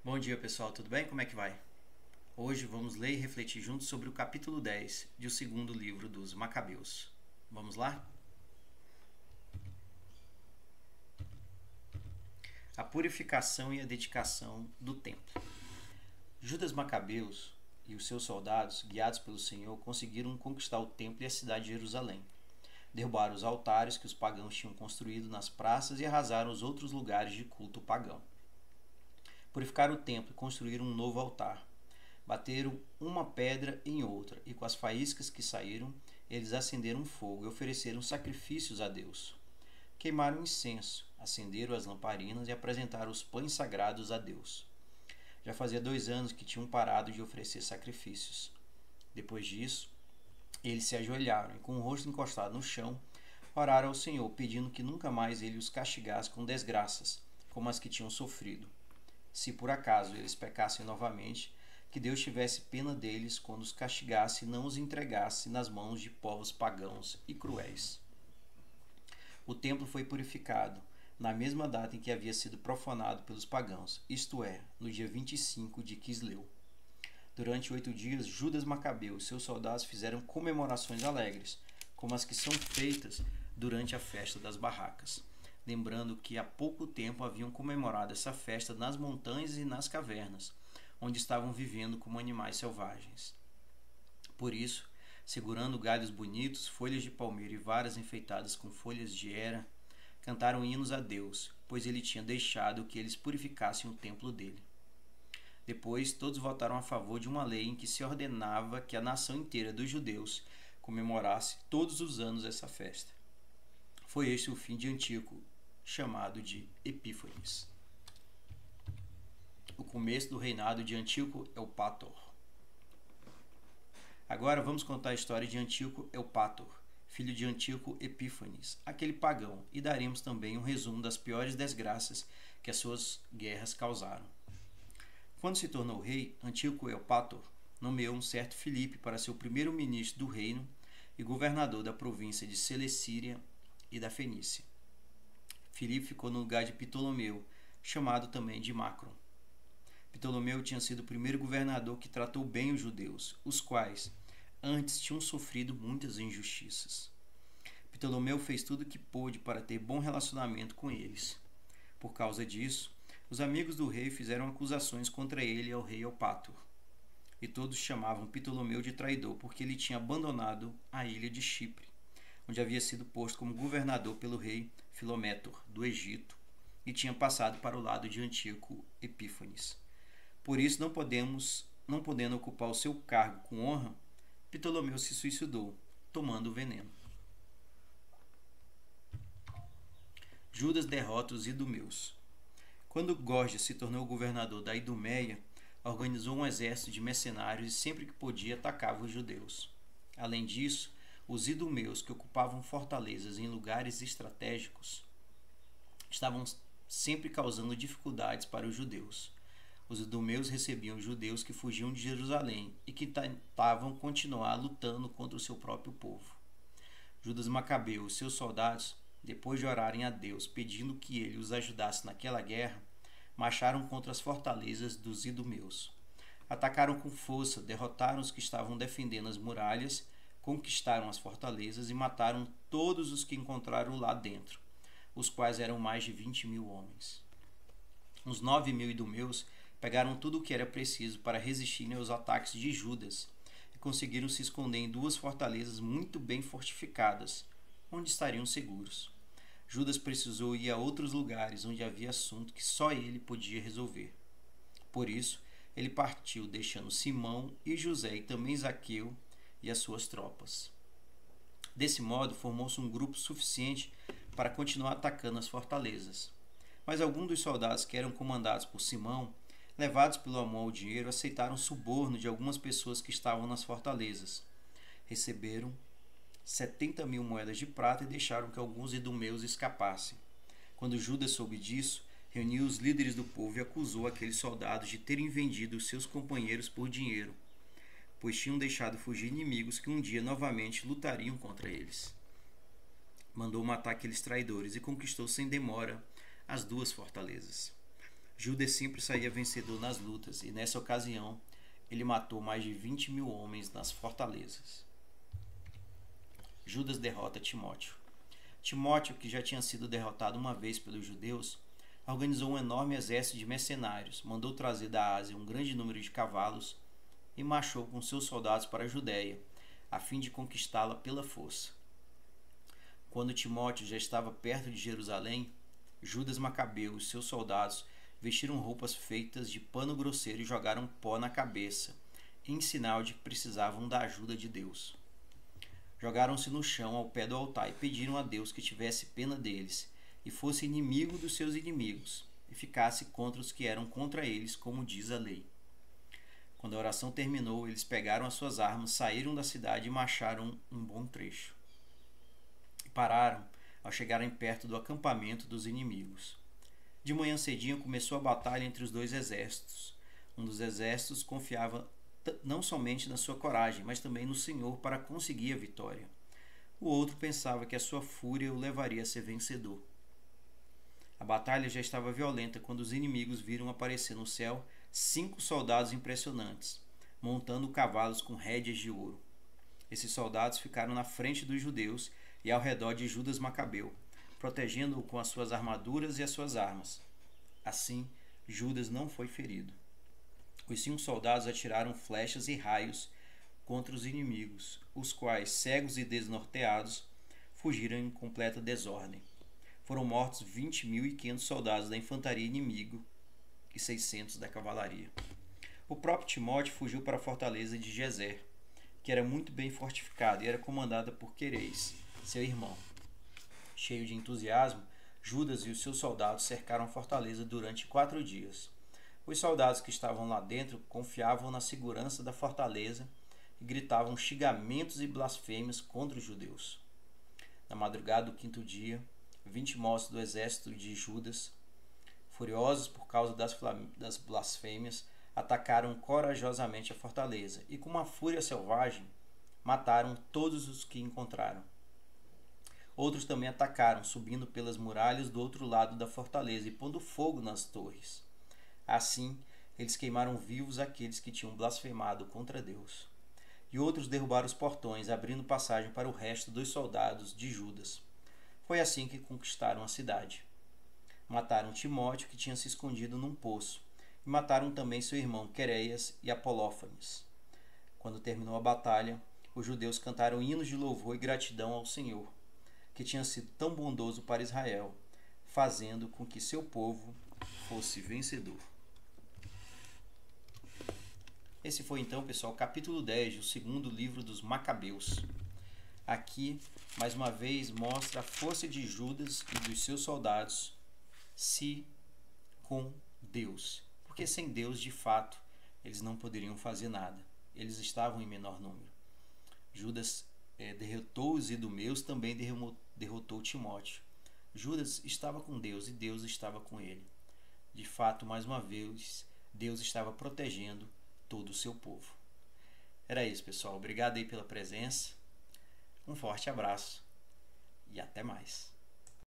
Bom dia pessoal, tudo bem? Como é que vai? Hoje vamos ler e refletir juntos sobre o capítulo 10 do segundo livro dos Macabeus. Vamos lá? A purificação e a dedicação do templo. Judas Macabeus e os seus soldados, guiados pelo Senhor, conseguiram conquistar o templo e a cidade de Jerusalém. Derrubaram os altares que os pagãos tinham construído nas praças e arrasaram os outros lugares de culto pagão. Purificaram o templo e construíram um novo altar. Bateram uma pedra em outra, e com as faíscas que saíram, eles acenderam fogo e ofereceram sacrifícios a Deus. Queimaram incenso, acenderam as lamparinas e apresentaram os pães sagrados a Deus. Já fazia 2 anos que tinham parado de oferecer sacrifícios. Depois disso, eles se ajoelharam e, com o rosto encostado no chão, oraram ao Senhor, pedindo que nunca mais ele os castigasse com desgraças, como as que tinham sofrido. Se por acaso eles pecassem novamente, que Deus tivesse pena deles quando os castigasse e não os entregasse nas mãos de povos pagãos e cruéis. O templo foi purificado na mesma data em que havia sido profanado pelos pagãos, isto é, no dia 25 de Quisleu. Durante 8 dias, Judas Macabeu e seus soldados fizeram comemorações alegres, como as que são feitas durante a festa das barracas, lembrando que há pouco tempo haviam comemorado essa festa nas montanhas e nas cavernas, onde estavam vivendo como animais selvagens. Por isso, segurando galhos bonitos, folhas de palmeira e varas enfeitadas com folhas de hera, cantaram hinos a Deus, pois ele tinha deixado que eles purificassem o templo dele. Depois, todos votaram a favor de uma lei em que se ordenava que a nação inteira dos judeus comemorasse todos os anos essa festa. Foi este o fim de Antíoco, chamado de Epífanes. O começo do reinado de Antíoco Eupátor. Agora vamos contar a história de Antíoco Eupátor, filho de Antíoco Epífanes, aquele pagão, e daremos também um resumo das piores desgraças que as suas guerras causaram. Quando se tornou rei, Antíoco Eupátor nomeou um certo Filipe para ser o primeiro ministro do reino e governador da província de Celecíria e da Fenícia. Filipe ficou no lugar de Ptolomeu, chamado também de Macron. Ptolomeu tinha sido o primeiro governador que tratou bem os judeus, os quais antes tinham sofrido muitas injustiças. Ptolomeu fez tudo o que pôde para ter bom relacionamento com eles. Por causa disso, os amigos do rei fizeram acusações contra ele e ao rei Eupátor. E todos chamavam Ptolomeu de traidor porque ele tinha abandonado a ilha de Chipre, onde havia sido posto como governador pelo rei Filométor, do Egito, e tinha passado para o lado de Antíoco Epífanes. Por isso, não podendo ocupar o seu cargo com honra, Ptolomeu se suicidou, tomando o veneno. Judas derrota os idumeus. Quando Gorgias se tornou governador da Idumeia, organizou um exército de mercenários e sempre que podia atacava os judeus. Além disso, os idumeus que ocupavam fortalezas em lugares estratégicos estavam sempre causando dificuldades para os judeus. Os idumeus recebiam os judeus que fugiam de Jerusalém e que tentavam continuar lutando contra o seu próprio povo. Judas Macabeu e seus soldados, depois de orarem a Deus pedindo que ele os ajudasse naquela guerra, marcharam contra as fortalezas dos idumeus. Atacaram com força, derrotaram os que estavam defendendo as muralhas, conquistaram as fortalezas e mataram todos os que encontraram lá dentro, os quais eram mais de 20.000 homens. Uns 9.000 idumeus pegaram tudo o que era preciso para resistirem aos ataques de Judas e conseguiram se esconder em 2 fortalezas muito bem fortificadas, onde estariam seguros. Judas precisou ir a outros lugares onde havia assunto que só ele podia resolver. Por isso, ele partiu, deixando Simão e José e também Zaqueu e as suas tropas. Desse modo, formou-se um grupo suficiente para continuar atacando as fortalezas. Mas alguns dos soldados que eram comandados por Simão, levados pelo amor ao dinheiro, aceitaram suborno de algumas pessoas que estavam nas fortalezas. Receberam 70.000 moedas de prata e deixaram que alguns idumeus escapassem. Quando Judas soube disso, reuniu os líderes do povo e acusou aqueles soldados de terem vendido os seus companheiros por dinheiro, pois tinham deixado fugir inimigos que um dia novamente lutariam contra eles. Mandou matar aqueles traidores e conquistou sem demora as 2 fortalezas. Judas sempre saía vencedor nas lutas e nessa ocasião ele matou mais de 20.000 homens nas fortalezas. Judas derrota Timóteo. Timóteo, que já tinha sido derrotado uma vez pelos judeus, organizou um enorme exército de mercenários, mandou trazer da Ásia um grande número de cavalos e marchou com seus soldados para a Judéia, a fim de conquistá-la pela força. Quando Timóteo já estava perto de Jerusalém, Judas Macabeu e seus soldados vestiram roupas feitas de pano grosseiro e jogaram pó na cabeça, em sinal de que precisavam da ajuda de Deus. Jogaram-se no chão ao pé do altar e pediram a Deus que tivesse pena deles e fosse inimigo dos seus inimigos e ficasse contra os que eram contra eles, como diz a lei. Quando a oração terminou, eles pegaram as suas armas, saíram da cidade e marcharam um bom trecho. E pararam ao chegarem perto do acampamento dos inimigos. De manhã cedinho começou a batalha entre os dois exércitos. Um dos exércitos confiava não somente na sua coragem, mas também no Senhor para conseguir a vitória. O outro pensava que a sua fúria o levaria a ser vencedor. A batalha já estava violenta quando os inimigos viram aparecer no céu 5 soldados impressionantes, montando cavalos com rédeas de ouro. Esses soldados ficaram na frente dos judeus e ao redor de Judas Macabeu, protegendo-o com as suas armaduras e as suas armas. Assim, Judas não foi ferido. Os 5 soldados atiraram flechas e raios contra os inimigos, os quais, cegos e desnorteados, fugiram em completa desordem. Foram mortos 20.500 soldados da infantaria inimigo e 600 da cavalaria. O próprio Timóteo fugiu para a fortaleza de Gezer, que era muito bem fortificada e era comandada por Quereis, seu irmão. Cheio de entusiasmo, Judas e os seus soldados cercaram a fortaleza durante 4 dias. Os soldados que estavam lá dentro confiavam na segurança da fortaleza e gritavam xingamentos e blasfêmias contra os judeus. Na madrugada do 5º dia, 20 moços do exército de Judas, furiosos por causa das blasfêmias, atacaram corajosamente a fortaleza e, com uma fúria selvagem, mataram todos os que encontraram. Outros também atacaram, subindo pelas muralhas do outro lado da fortaleza e pondo fogo nas torres. Assim, eles queimaram vivos aqueles que tinham blasfemado contra Deus. E outros derrubaram os portões, abrindo passagem para o resto dos soldados de Judas. Foi assim que conquistaram a cidade. Mataram Timóteo, que tinha se escondido num poço, e mataram também seu irmão Quereias e Apolófanes. Quando terminou a batalha, os judeus cantaram hinos de louvor e gratidão ao Senhor, que tinha sido tão bondoso para Israel, fazendo com que seu povo fosse vencedor. Esse foi então, pessoal, o capítulo 10 do segundo livro dos Macabeus. Aqui, mais uma vez, mostra a força de Judas e dos seus soldados se com Deus. Porque sem Deus, de fato, eles não poderiam fazer nada. Eles estavam em menor número. Judas derrotou os idumeus, também derrotou Timóteo. Judas estava com Deus e Deus estava com ele. De fato, mais uma vez, Deus estava protegendo todo o seu povo. Era isso, pessoal. Obrigado aí pela presença. Um forte abraço e até mais.